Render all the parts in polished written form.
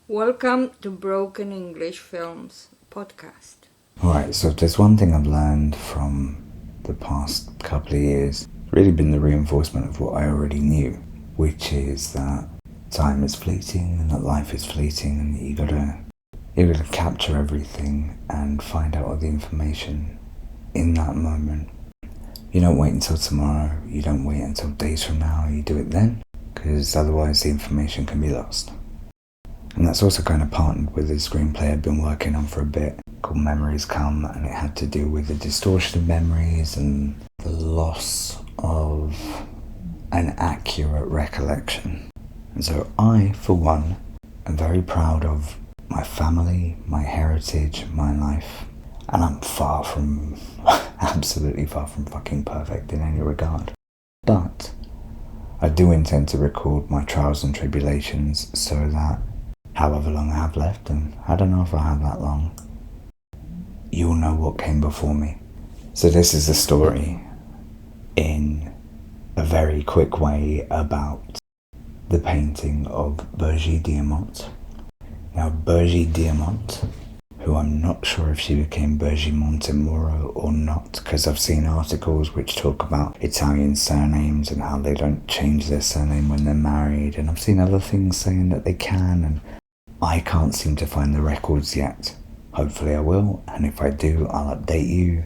Welcome to Broken English Films podcast. Alright, so if there's one thing I've learned from the past couple of years, it's really been the reinforcement of what I already knew, which is that time is fleeting and that life is fleeting and that you gotta capture everything and find out all the information in that moment. You don't wait until tomorrow, you don't wait until days from now, you do it then, because otherwise the information can be lost. And that's also kind of partnered with a screenplay I've been working on for a bit called Memories Come, and it had to do with the distortion of memories and the loss of an accurate recollection. And so I, for one, am very proud of my family, my heritage, my life, and I'm absolutely far from fucking perfect in any regard. But I do intend to record my trials and tribulations so that however long I have left, and I don't know if I have that long, you'll know what came before me. So this is a story in a very quick way about the painting of Berger Diamant. Now Berger Diamant, who I'm not sure if she became Berger Montemurro or not, because I've seen articles which talk about Italian surnames and how they don't change their surname when they're married, and I've seen other things saying that they can, and I can't seem to find the records yet. Hopefully I will, and if I do, I'll update you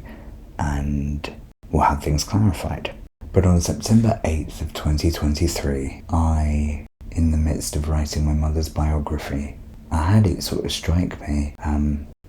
and we'll have things clarified. But on September 8th of 2023, in the midst of writing my mother's biography, I had it sort of strike me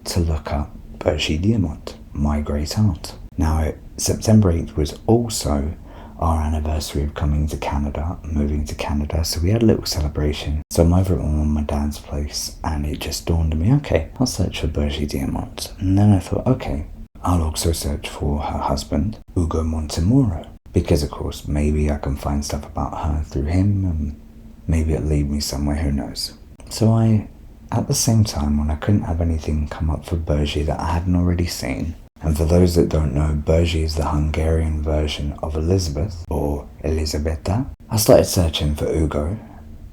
to look up Berger Diamant, my great aunt. Now, September 8th was also our anniversary of moving to Canada, so we had a little celebration. So I'm over at my dad's place, and it just dawned on me, okay, I'll search for Berger Diamant. And then I thought, okay, I'll also search for her husband, Ugo Montemurro, because of course, maybe I can find stuff about her through him, and maybe it'll lead me somewhere, who knows. So at the same time, when I couldn't have anything come up for Berger that I hadn't already seen, and for those that don't know, Berger is the Hungarian version of Elizabeth, or Elisabetta. I started searching for Ugo,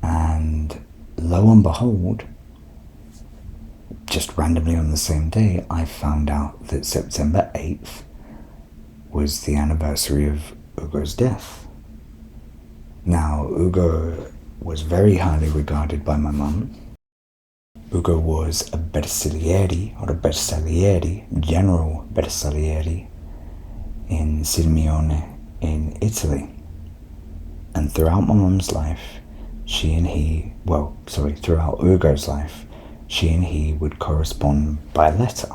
and lo and behold, just randomly on the same day, I found out that September 8th was the anniversary of Ugo's death. Now, Ugo was very highly regarded by my mum. Ugo was a Bersaglieri, General Bersaglieri in Sirmione in Italy. And throughout my mum's life, throughout Ugo's life, she and he would correspond by letter.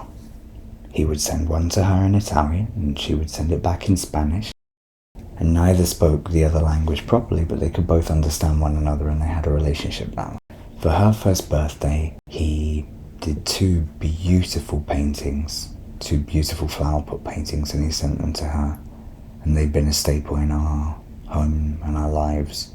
He would send one to her in Italian, and she would send it back in Spanish. And neither spoke the other language properly, but they could both understand one another, and they had a relationship that way. For her first birthday, he did two beautiful flower pot paintings, and he sent them to her. And they've been a staple in our home and our lives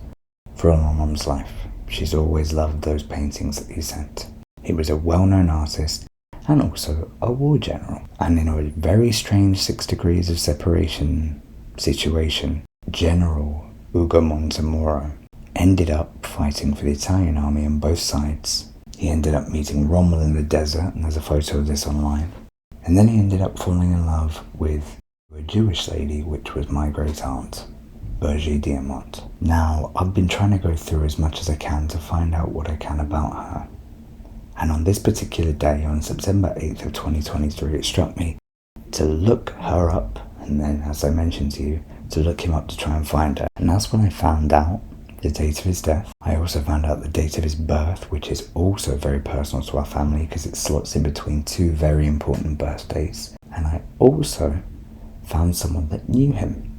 for all my mum's life. She's always loved those paintings that he sent. He was a well-known artist and also a war general. And in a very strange 6 degrees of separation situation, General Ugo Montemurro ended up fighting for the Italian army on both sides. He ended up meeting Rommel in the desert, and there's a photo of this online. And then he ended up falling in love with a Jewish lady, which was my great aunt, Berger Diamant. Now, I've been trying to go through as much as I can to find out what I can about her. And on this particular day, on September 8th of 2023, it struck me to look her up, and then, as I mentioned to you, to look him up to try and find her. And that's when I found out the date of his death. I also found out the date of his birth, which is also very personal to our family because it slots in between two very important birthdays. And I also found someone that knew him.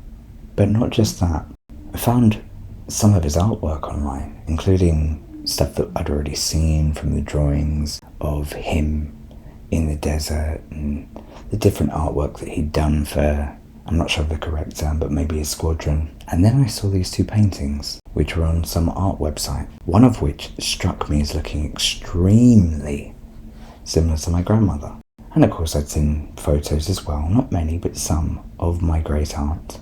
But not just that. I found some of his artwork online, including stuff that I'd already seen from the drawings of him in the desert and the different artwork that he'd done for, I'm not sure of the correct term, but maybe a squadron. And then I saw these two paintings, which were on some art website, one of which struck me as looking extremely similar to my grandmother. And of course I'd seen photos as well, not many, but some, of my great aunt.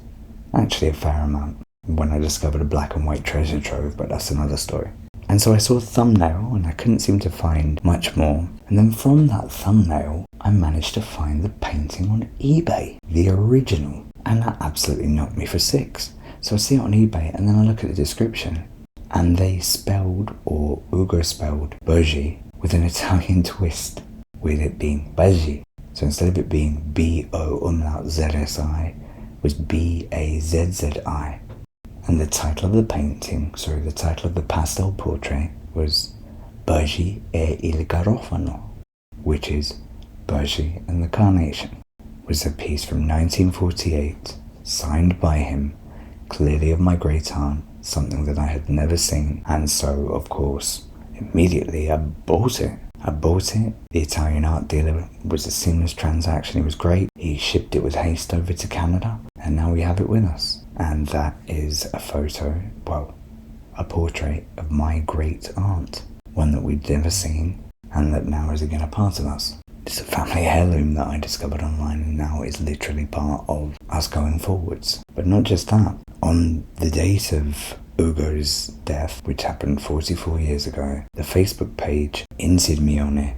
Actually a fair amount, when I discovered a black and white treasure trove, but that's another story. And so I saw a thumbnail and I couldn't seem to find much more. And then from that thumbnail, I managed to find the painting on eBay, the original. And that absolutely knocked me for six. So I see it on eBay and then I look at the description. And they spelled, or Ugo spelled, Boggi with an Italian twist, with it being Boggi. So instead of it being B-O umlaut Z-S-I, it was B-A-Z-Z-I. And the title of the painting, the title of the pastel portrait was Boggi e il Garofano, which is Boggi and the Carnation. It was a piece from 1948, signed by him, clearly of my great aunt, something that I had never seen. And so, of course, immediately I bought it. The Italian art dealer was a seamless transaction. It was great. He shipped it with haste over to Canada, and now we have it with us. And that is a photo, a portrait of my great aunt, one that we'd never seen, and that now is again a part of us. It's a family heirloom that I discovered online, and now is literally part of us going forwards. But not just that. On the date of Ugo's death, which happened 44 years ago, the Facebook page Insieme,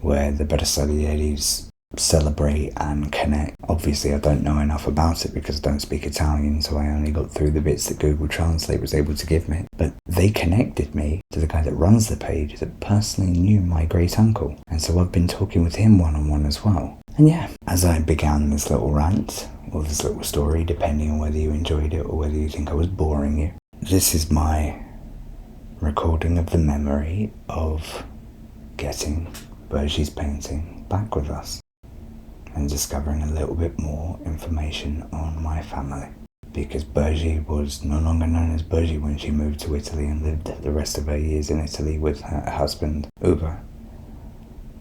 where the Bersaglieris celebrate and connect. Obviously, I don't know enough about it because I don't speak Italian, so I only got through the bits that Google Translate was able to give me. But they connected me to the guy that runs the page that personally knew my great uncle. And so I've been talking with him one-on-one as well. And yeah, as I began this little rant, or this little story, depending on whether you enjoyed it or whether you think I was boring you, this is my recording of the memory of getting Boggi's painting back with us and discovering a little bit more information on my family. Because Boggi was no longer known as Boggi when she moved to Italy and lived the rest of her years in Italy with her husband, Hugo.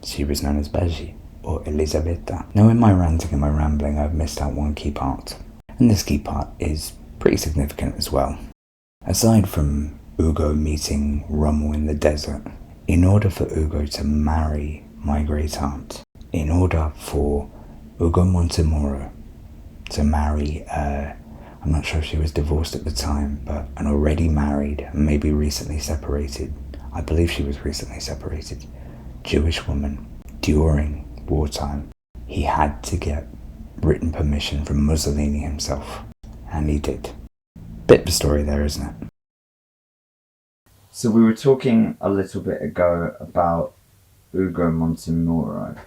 She was known as Boggi, or Elisabetta. Now in my ranting and my rambling, I've missed out one key part. And this key part is pretty significant as well. Aside from Ugo meeting Rommel in the desert, in order for Ugo to marry my great aunt, in order for Ugo Montemurro to marry, I'm not sure if she was divorced at the time, but an already married, maybe recently separated, I believe she was recently separated, Jewish woman during wartime, he had to get written permission from Mussolini himself, and he did. Bit of a story there, isn't it? So we were talking a little bit ago about Ugo Montemurro.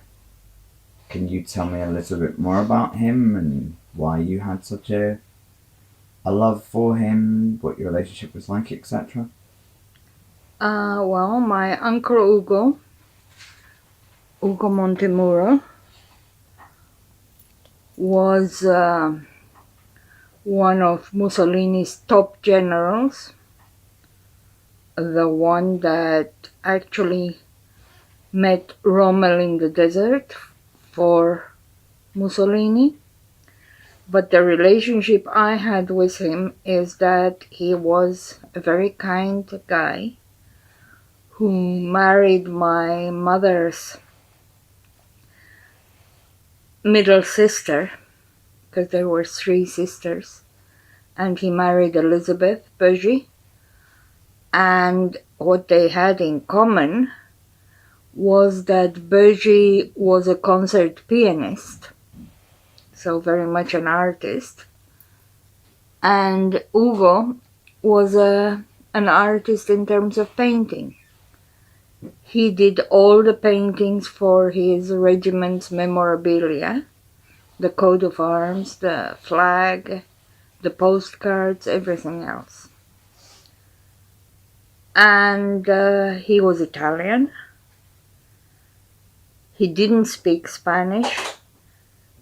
Can you tell me a little bit more about him and why you had such a love for him, what your relationship was like, etc.? Well, my uncle Ugo Montemurro, was one of Mussolini's top generals, the one that actually met Rommel in the desert for Mussolini. But the relationship I had with him is that he was a very kind guy who married my mother's middle sister, because there were three sisters, and he married Elizabeth Boggi. And what they had in common was that Boggi was a concert pianist, so very much an artist, and Ugo was an artist in terms of painting. He did all the paintings for his regiment's memorabilia, the coat of arms, the flag, the postcards, everything else. And he was Italian. He didn't speak Spanish,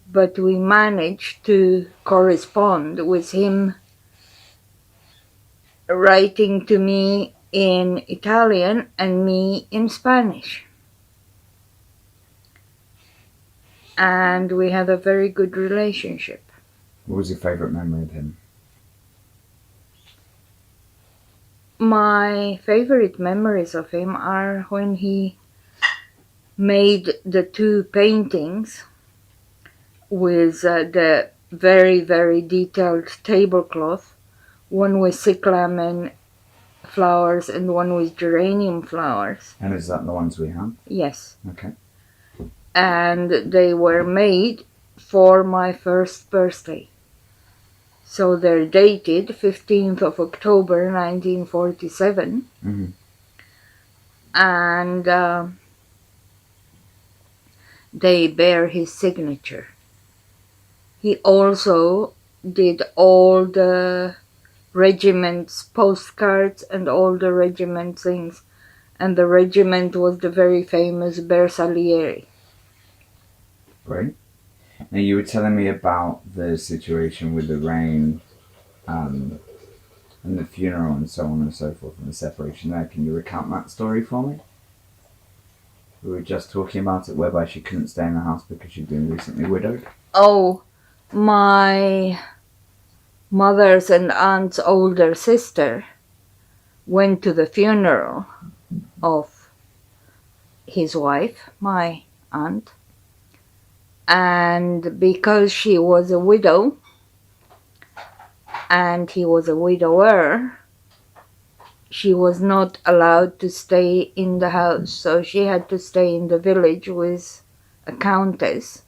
but we managed to correspond with him writing to me in Italian and me in Spanish. And we had a very good relationship. What was your favourite memory of him? My favorite memories of him are when he made the two paintings with the very, very detailed tablecloth, one with cyclamen flowers and one with geranium flowers. And is that the ones we have? Yes. Okay. And they were made for my first birthday. So they're dated 15th of October 1947. Mm-hmm. And they bear his signature. He also did all the regiment's postcards and all the regiment things. And the regiment was the very famous Bersaglieri. Great. Now, you were telling me about the situation with the rain and the funeral and so on and so forth and the separation there. Can you recount that story for me? We were just talking about it, whereby she couldn't stay in the house because she'd been recently widowed. Oh, my mother's and aunt's older sister went to the funeral of his wife, my aunt, and because she was a widow and he was a widower, she was not allowed to stay in the house, so she had to stay in the village with a countess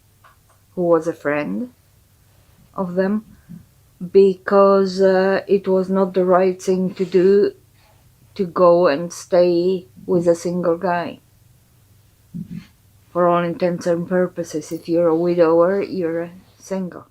who was a friend of them, because it was not the right thing to do to go and stay with a single guy. For all intents and purposes, if you're a widower, you're single.